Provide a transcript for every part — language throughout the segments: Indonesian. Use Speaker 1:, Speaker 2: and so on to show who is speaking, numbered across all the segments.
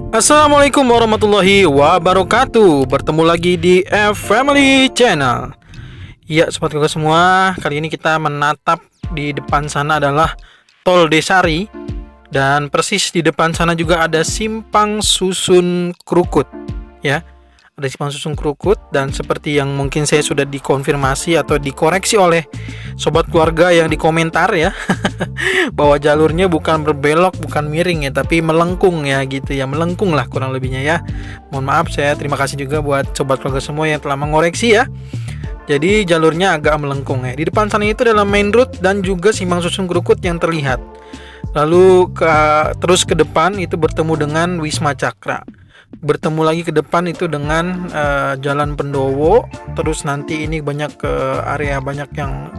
Speaker 1: Assalamualaikum warahmatullahi wabarakatuh. Bertemu lagi di F-Family Channel. Ya, sobat keluarga semua, kali ini kita menatap di depan sana adalah Tol Desari. Dan persis di depan sana juga ada Simpang Susun Krukut. Ya, ada Simpang Susun Krukut. Dan seperti yang mungkin saya sudah dikonfirmasi atau dikoreksi oleh sobat keluarga yang di komentar ya, bahwa jalurnya bukan berbelok, bukan miring ya, tapi melengkung ya gitu ya, melengkung lah kurang lebihnya ya. Mohon maaf, saya terima kasih juga buat sobat keluarga semua yang telah mengoreksi ya. Jadi jalurnya agak melengkung ya. Di depan sana itu adalah main road dan juga Simpang Susun Krukut yang terlihat. Lalu terus ke depan itu bertemu dengan Wisma Cakra. Bertemu lagi ke depan itu dengan Jalan Pendowo. Terus nanti ini banyak area banyak yang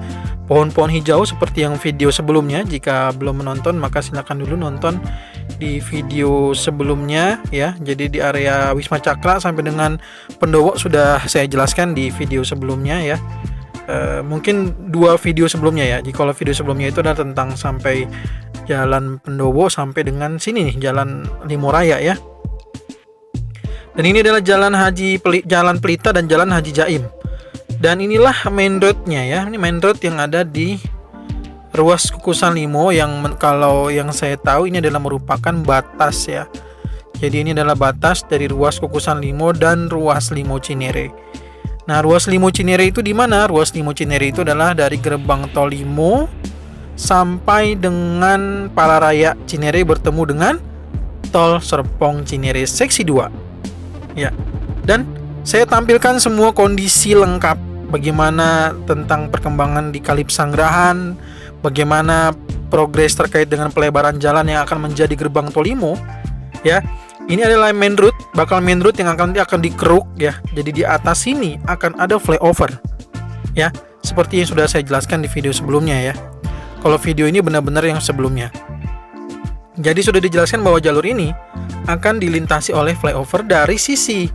Speaker 1: pohon-pohon hijau seperti yang video sebelumnya. Jika belum menonton maka silakan dulu nonton di video sebelumnya ya. Jadi di area Wisma Cakra sampai dengan Pendowo sudah saya jelaskan di video sebelumnya ya. Mungkin 2 video sebelumnya ya. Jadi kalau video sebelumnya itu adalah tentang sampai Jalan Pendowo sampai dengan sini nih, Jalan Limoraya ya. Dan ini adalah Jalan Pelita dan Jalan Haji Jaim. Dan inilah main roadnya ya. Ini main road yang ada di Ruas Kukusan Limo yang kalau yang saya tahu ini adalah merupakan batas ya. Jadi ini adalah batas dari Ruas Kukusan Limo dan Ruas Limo Cinere. Nah, Ruas Limo Cinere itu di mana? Ruas Limo Cinere itu adalah dari gerbang tol Limo sampai dengan Palaraya Cinere bertemu dengan tol Serpong Cinere seksi 2. Ya. Dan saya tampilkan semua kondisi lengkap bagaimana tentang perkembangan di Kalipsanggrahan, bagaimana progres terkait dengan pelebaran jalan yang akan menjadi gerbang tol Limo. Ya. Ini adalah main road, bakal main road yang akan dikeruk ya. Jadi di atas sini akan ada flyover. Ya, seperti yang sudah saya jelaskan di video sebelumnya ya. Kalau video ini benar-benar yang sebelumnya. Jadi sudah dijelaskan bahwa jalur ini akan dilintasi oleh flyover dari sisi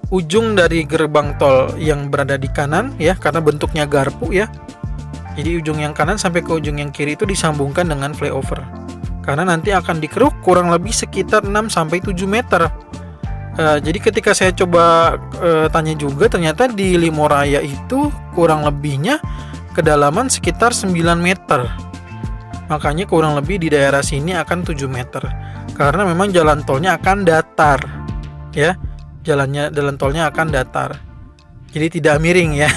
Speaker 1: ujung dari gerbang tol yang berada di kanan ya, karena bentuknya garpu ya. Jadi ujung yang kanan sampai ke ujung yang kiri itu disambungkan dengan flyover. Karena nanti akan dikeruk kurang lebih sekitar 6-7 meter. Jadi ketika saya coba tanya juga, ternyata di Limoraya itu kurang lebihnya kedalaman sekitar 9 meter. Makanya kurang lebih di daerah sini akan 7 meter. Karena memang jalan tolnya akan datar. Ya, jalan tolnya akan datar. Jadi tidak miring ya.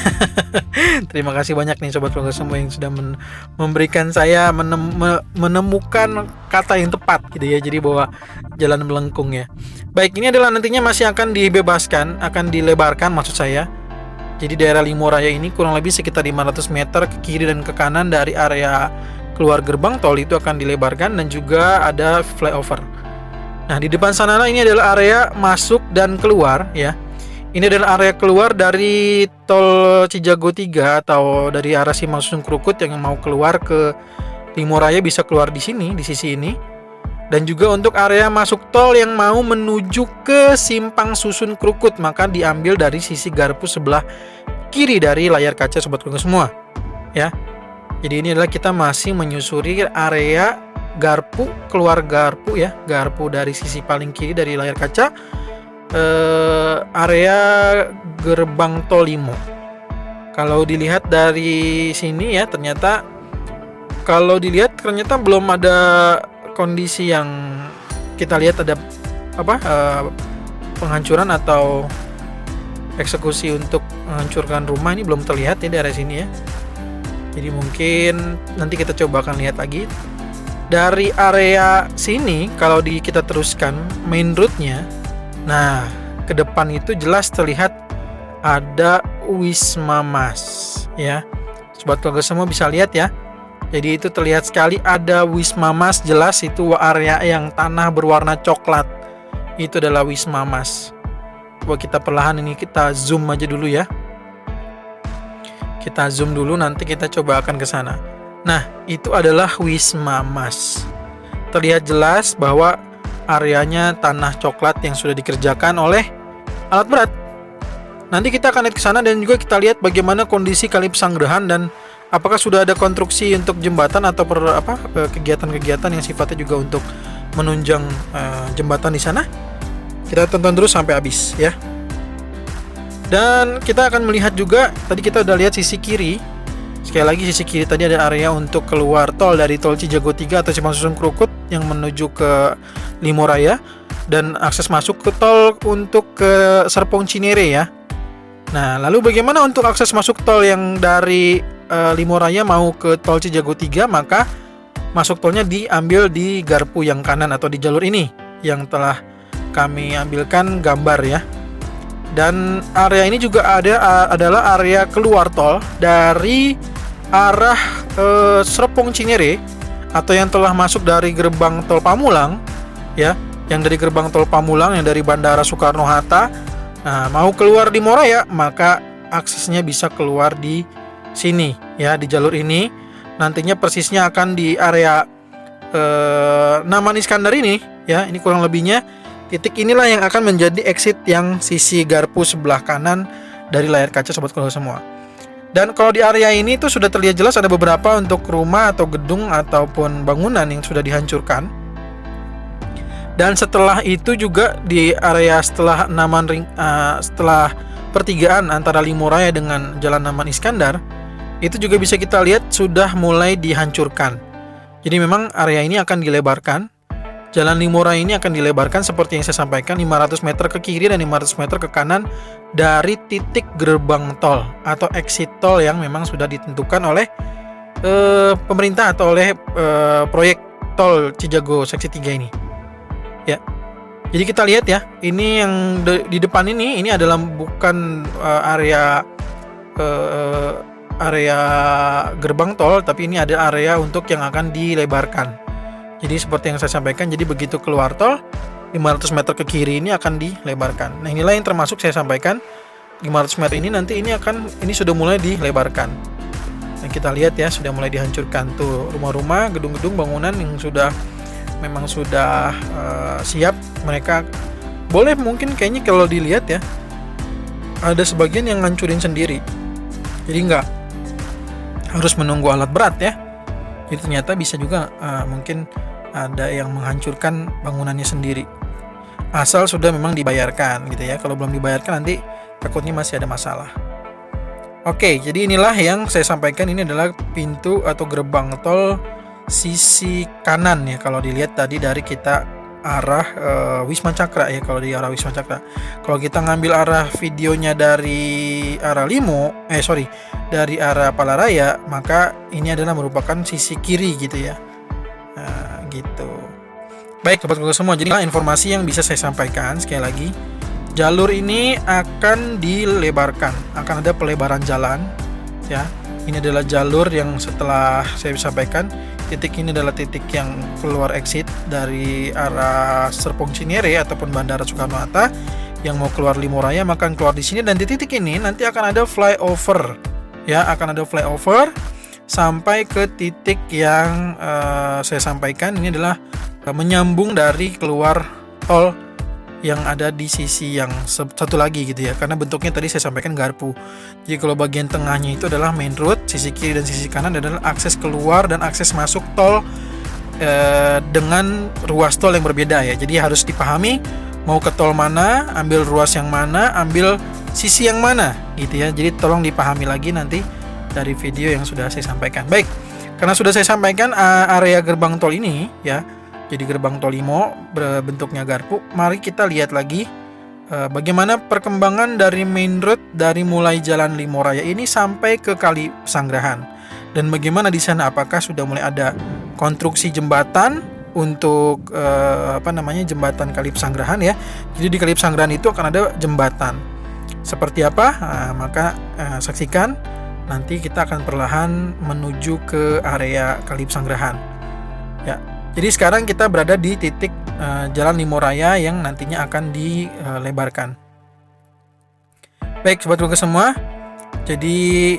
Speaker 1: Terima kasih banyak nih sobat keluarga semua yang sudah memberikan saya menemukan kata yang tepat gitu ya. Jadi bahwa jalan melengkung ya. Baik, ini adalah nantinya masih akan dibebaskan, akan dilebarkan maksud saya. Jadi daerah Limoraya ini kurang lebih sekitar 500 meter ke kiri dan ke kanan dari area keluar gerbang tol itu akan dilebarkan dan juga ada flyover. Nah, di depan sana ini adalah area masuk dan keluar ya. Ini adalah area keluar dari tol Cijago 3 atau dari arah Simpang Susun Krukut yang mau keluar ke Limoraya bisa keluar di sini, di sisi ini. Dan juga untuk area masuk tol yang mau menuju ke Simpang Susun Krukut maka diambil dari sisi garpu sebelah kiri dari layar kaca sobat keluarga semua. Ya. Jadi ini adalah kita masih menyusuri area garpu, keluar garpu ya, garpu dari sisi paling kiri dari layar kaca. Area gerbang tol Limo. Kalau dilihat dari sini ya, ternyata belum ada kondisi yang kita lihat ada penghancuran atau eksekusi untuk menghancurkan rumah, ini belum terlihat ya dari sini ya. Jadi mungkin nanti kita coba akan lihat lagi dari area sini. Kalau kita teruskan main roadnya, nah ke depan itu jelas terlihat ada Wisma Mas ya. Sobat keluarga semua bisa lihat ya. Jadi itu terlihat sekali ada Wisma Mas, jelas itu area yang tanah berwarna coklat. Itu adalah Wisma Mas. Coba kita perlahan ini kita zoom aja dulu ya. Kita zoom dulu, nanti kita coba akan ke sana. Nah, itu adalah Wisma Mas. Terlihat jelas bahwa areanya tanah coklat yang sudah dikerjakan oleh alat berat. Nanti kita akan lihat ke sana dan juga kita lihat bagaimana kondisi Kalipsanggrahan dan apakah sudah ada konstruksi untuk jembatan atau kegiatan-kegiatan yang sifatnya juga untuk menunjang jembatan di sana. Kita tonton terus sampai habis ya. Dan kita akan melihat juga, tadi kita udah lihat sisi kiri. Sekali lagi, sisi kiri tadi ada area untuk keluar tol dari tol Cijago 3 atau Simpang Susun Krukut yang menuju ke Limoraya, dan akses masuk ke tol untuk ke Serpong Cinere ya. Nah, lalu bagaimana untuk akses masuk tol yang dari Limoraya mau ke tol Cijago 3? Maka masuk tolnya diambil di garpu yang kanan atau di jalur ini yang telah kami ambilkan gambar ya. Dan area ini juga adalah area keluar tol dari arah Serpong Cinere atau yang telah masuk dari gerbang tol Pamulang ya, yang dari gerbang tol Pamulang yang dari Bandara Soekarno-Hatta. Nah, mau keluar di Moraya, maka aksesnya bisa keluar di sini ya, di jalur ini. Nantinya persisnya akan di area Naman Iskandar ini ya, ini kurang lebihnya. Titik inilah yang akan menjadi exit yang sisi garpu sebelah kanan dari layar kaca sobat keluarga semua. Dan kalau di area ini tuh sudah terlihat jelas ada beberapa untuk rumah atau gedung ataupun bangunan yang sudah dihancurkan. Dan setelah itu juga di area setelah setelah pertigaan antara Limoraya dengan Jalan Naman Iskandar, itu juga bisa kita lihat sudah mulai dihancurkan. Jadi memang area ini akan dilebarkan. Jalan Limoraya ini akan dilebarkan seperti yang saya sampaikan, 500 meter ke kiri dan 500 meter ke kanan dari titik gerbang tol atau exit tol yang memang sudah ditentukan oleh pemerintah atau oleh proyek tol Cijago seksi 3 ini. Ya. Jadi kita lihat ya, ini yang di depan ini adalah bukan area gerbang tol, tapi ini ada area untuk yang akan dilebarkan. Jadi seperti yang saya sampaikan, jadi begitu keluar tol 500 meter ke kiri ini akan dilebarkan. Nah, inilah yang termasuk saya sampaikan 500 meter ini nanti ini sudah mulai dilebarkan. Nah, kita lihat ya, sudah mulai dihancurkan tuh rumah-rumah, gedung-gedung, bangunan yang memang sudah siap. Mereka boleh mungkin kayaknya kalau dilihat ya, ada sebagian yang ngancurin sendiri. Jadi nggak harus menunggu alat berat ya. Jadi ternyata bisa juga mungkin ada yang menghancurkan bangunannya sendiri. Asal sudah memang dibayarkan gitu ya. Kalau belum dibayarkan nanti takutnya masih ada masalah. Oke, jadi inilah yang saya sampaikan. Ini adalah pintu atau gerbang tol sisi kanan ya. Kalau dilihat tadi dari kita arah Wisma Cakra ya. Kalau di arah Wisma Cakra. Kalau kita ngambil arah videonya dari arah dari arah Palaraya, maka ini adalah merupakan sisi kiri gitu ya. Nah, gitu. Baik sobat keluarga semua, jadi informasi yang bisa saya sampaikan sekali lagi. Jalur ini akan dilebarkan, akan ada pelebaran jalan ya. Ini adalah jalur yang setelah saya sampaikan, titik ini adalah titik yang keluar exit dari arah Serpong Cinere ataupun Bandara Soekarno-Hatta. Yang mau keluar Limoraya maka akan keluar di sini, dan di titik ini nanti akan ada flyover ya, akan ada flyover sampai ke titik yang saya sampaikan. Ini adalah menyambung dari keluar tol yang ada di sisi yang satu lagi gitu ya, karena bentuknya tadi saya sampaikan garpu. Jadi kalau bagian tengahnya itu adalah main road, sisi kiri dan sisi kanan adalah akses keluar dan akses masuk tol dengan ruas tol yang berbeda ya. Jadi harus dipahami mau ke tol mana, ambil ruas yang mana, ambil sisi yang mana gitu ya. Jadi tolong dipahami lagi nanti dari video yang sudah saya sampaikan. Baik, karena sudah saya sampaikan area gerbang tol ini ya, jadi gerbang tol Limo berbentuknya garpu. Mari kita lihat lagi bagaimana perkembangan dari main road dari mulai Jalan Limoraya ini sampai ke Kali Pesanggerahan, dan bagaimana di sana apakah sudah mulai ada konstruksi jembatan untuk jembatan Kali Pesanggerahan ya. Jadi di Kali Pesanggerahan itu akan ada jembatan. Seperti apa? Maka saksikan. Nanti kita akan perlahan menuju ke area Kali Pesanggerahan. Ya. Jadi sekarang kita berada di titik Jalan Limoraya yang nantinya akan dilebarkan. Baik sobat keluarga semua. Jadi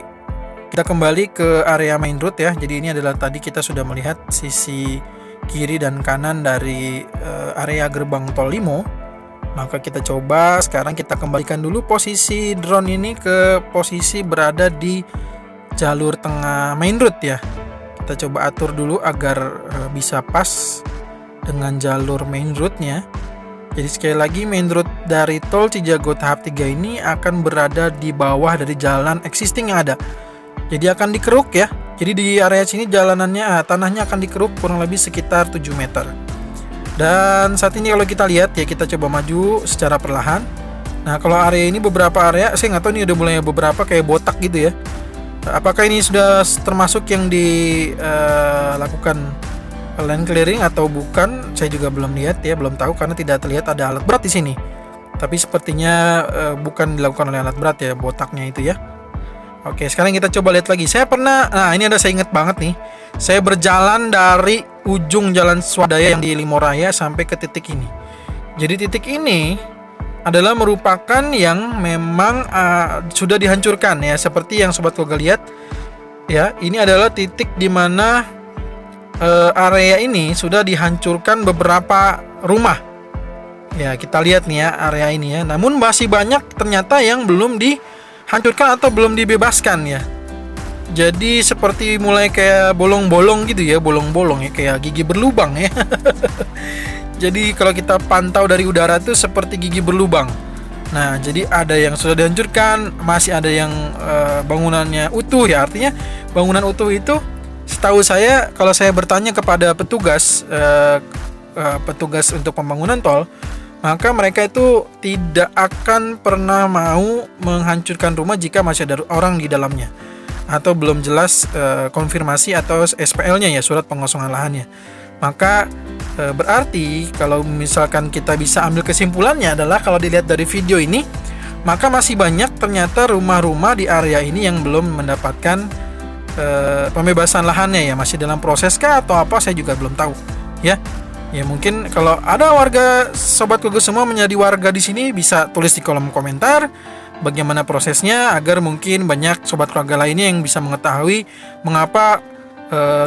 Speaker 1: kita kembali ke area main road ya. Jadi ini adalah tadi kita sudah melihat sisi kiri dan kanan dari area gerbang tol Limo. Maka kita coba sekarang kita kembalikan dulu posisi drone ini ke posisi berada di jalur tengah main road ya. Kita coba atur dulu agar bisa pas dengan jalur main roadnya. Jadi sekali lagi, main road dari tol Cijago tahap 3 ini akan berada di bawah dari jalan existing yang ada. Jadi akan dikeruk ya. Jadi di area sini jalanannya, tanahnya akan dikeruk kurang lebih sekitar 7 meter. Dan saat ini kalau kita lihat ya, kita coba maju secara perlahan. Nah, kalau area ini beberapa area, saya nggak tahu ini udah mulai beberapa kayak botak gitu ya. Apakah ini sudah termasuk yang dilakukan land clearing atau bukan? Saya juga belum lihat ya, belum tahu karena tidak terlihat ada alat berat di sini. Tapi sepertinya bukan dilakukan oleh alat berat ya, botaknya itu ya. Oke, sekarang kita coba lihat lagi. Saya ini ada, saya ingat banget nih. Saya berjalan dari ujung Jalan Swadaya yang di Limoraya sampai ke titik ini. Jadi titik ini adalah merupakan yang memang sudah dihancurkan ya, seperti yang Sobat Koga lihat ya. Ini adalah titik di mana area ini sudah dihancurkan beberapa rumah ya. Kita lihat nih ya area ini ya, namun masih banyak ternyata yang belum dihancurkan atau belum dibebaskan ya. Jadi seperti mulai kayak bolong-bolong gitu ya, bolong-bolong ya, kayak gigi berlubang ya. Jadi kalau kita pantau dari udara itu seperti gigi berlubang. Nah, jadi ada yang sudah dihancurkan, masih ada yang bangunannya utuh ya. Artinya bangunan utuh itu, setahu saya, kalau saya bertanya kepada petugas untuk pembangunan tol, maka mereka itu tidak akan pernah mau menghancurkan rumah jika masih ada orang di dalamnya atau belum jelas konfirmasi atau SPL-nya ya, surat pengosongan lahannya. Maka berarti kalau misalkan kita bisa ambil kesimpulannya adalah, kalau dilihat dari video ini, maka masih banyak ternyata rumah-rumah di area ini yang belum mendapatkan pembebasan lahannya ya, masih dalam proses kah atau apa, saya juga belum tahu ya. Ya mungkin kalau ada warga Sobat Koga semua menjadi warga di sini, bisa tulis di kolom komentar bagaimana prosesnya, agar mungkin banyak Sobat Koga lainnya yang bisa mengetahui mengapa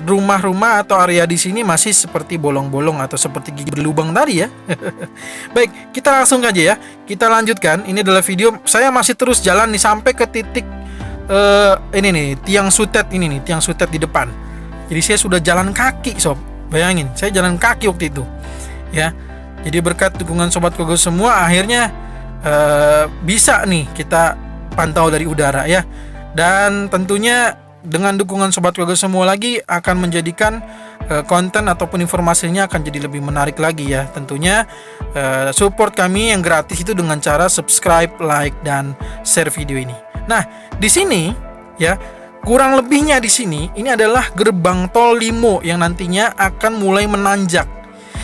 Speaker 1: rumah-rumah atau area di sini masih seperti bolong-bolong atau seperti gigi berlubang tadi ya. Baik, kita langsung aja ya. Kita lanjutkan. Ini adalah video saya masih terus jalan nih sampai ke titik ini nih, tiang sutet ini nih, tiang sutet di depan. Jadi saya sudah jalan kaki, sob. Bayangin, saya jalan kaki waktu itu. Ya. Jadi berkat dukungan Sobat Koga semua, akhirnya bisa nih kita pantau dari udara ya. Dan tentunya dengan dukungan Sobat Koga semua lagi akan menjadikan konten ataupun informasinya akan jadi lebih menarik lagi ya. Tentunya support kami yang gratis itu dengan cara subscribe, like, dan share video ini. Nah, di sini ya, kurang lebihnya di sini ini adalah gerbang tol Limo yang nantinya akan mulai menanjak.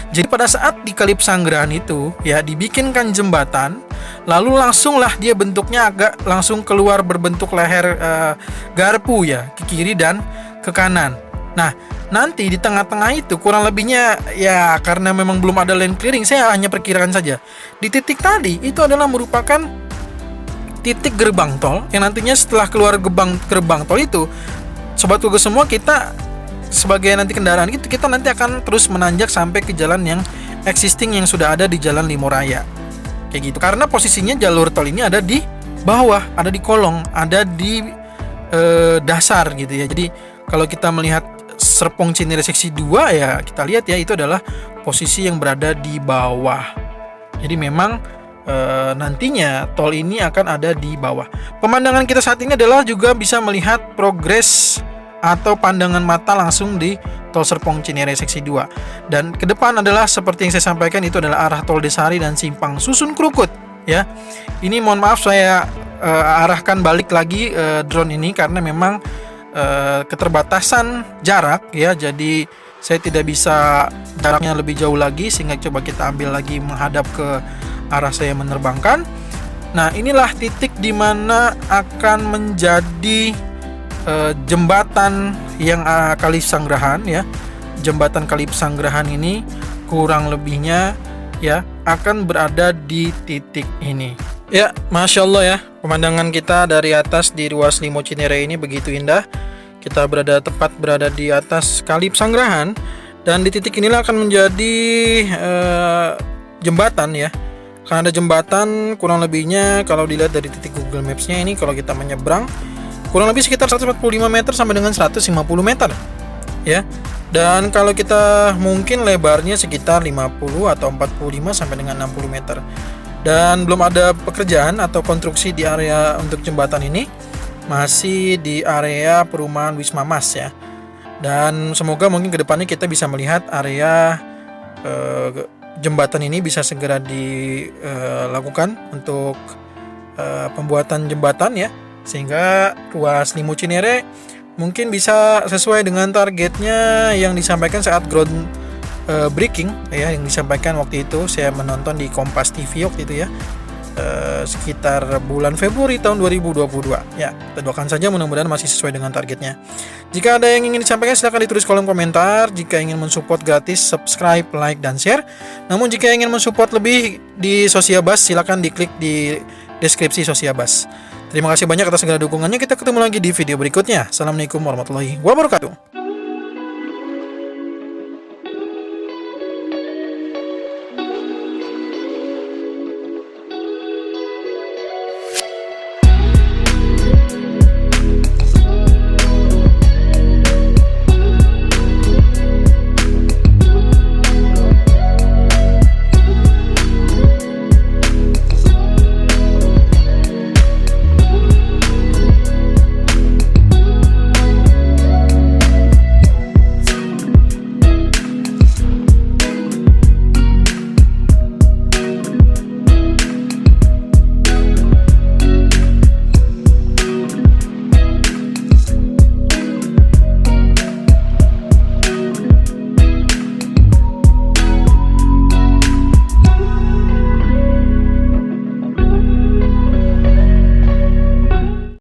Speaker 1: Jadi pada saat di Kali Pesanggerahan itu ya, dibikinkan jembatan, lalu langsunglah dia bentuknya agak langsung keluar berbentuk leher garpu ya, ke kiri dan ke kanan. Nah, nanti di tengah-tengah itu kurang lebihnya ya, karena memang belum ada land clearing, saya hanya perkirakan saja. Di titik tadi itu adalah merupakan titik gerbang tol yang nantinya setelah keluar gerbang tol itu, Sobat Koga semua, kita sebagai nanti kendaraan itu, kita nanti akan terus menanjak sampai ke jalan yang existing yang sudah ada di Jalan Limoraya. Kayak gitu. Karena posisinya jalur tol ini ada di bawah, ada di kolong, ada di dasar gitu ya. Jadi kalau kita melihat Serpong Cinere seksi 2 ya, kita lihat ya, itu adalah posisi yang berada di bawah. Jadi memang nantinya tol ini akan ada di bawah. Pemandangan kita saat ini adalah juga bisa melihat progres atau pandangan mata langsung di tol Serpong Cinere seksi 2. Dan ke depan adalah seperti yang saya sampaikan, itu adalah arah tol Desari dan Simpang Susun Krukut ya. Ini mohon maaf saya arahkan balik lagi drone ini karena memang keterbatasan jarak ya. Jadi saya tidak bisa jaraknya lebih jauh lagi, sehingga coba kita ambil lagi menghadap ke arah saya menerbangkan. Nah, inilah titik di mana akan menjadi jembatan yang Kali Pesanggerahan ya. Jembatan Kali Pesanggerahan ini kurang lebihnya ya akan berada di titik ini. Ya, Masya Allah ya, pemandangan kita dari atas di ruas Limo Cinere ini begitu indah. Kita tepat berada di atas Kali Pesanggerahan, dan di titik inilah akan menjadi jembatan ya. Karena ada jembatan, kurang lebihnya kalau dilihat dari titik Google Maps-nya ini, kalau kita menyeberang kurang lebih sekitar 145 meter sampai dengan 150 meter ya. Dan kalau kita mungkin lebarnya sekitar 50 atau 45 sampai dengan 60 meter. Dan belum ada pekerjaan atau konstruksi di area untuk jembatan ini, masih di area perumahan Wisma Mas ya. Dan semoga mungkin kedepannya kita bisa melihat area jembatan ini bisa segera dilakukan untuk pembuatan jembatan ya, sehingga ruas Limu Cinere mungkin bisa sesuai dengan targetnya yang disampaikan saat ground breaking ya, yang disampaikan waktu itu saya menonton di Kompas TV waktu itu ya, sekitar bulan Februari tahun 2022 ya. Kita doakan saja mudah-mudahan masih sesuai dengan targetnya. Jika ada yang ingin disampaikan silahkan ditulis kolom komentar. Jika ingin mensupport gratis, subscribe, like, dan share. Namun jika ingin mensupport lebih di Sosiabas silahkan diklik di deskripsi Sosiabas. Terima kasih banyak atas segala dukungannya. Kita ketemu lagi di video berikutnya. Assalamualaikum warahmatullahi wabarakatuh.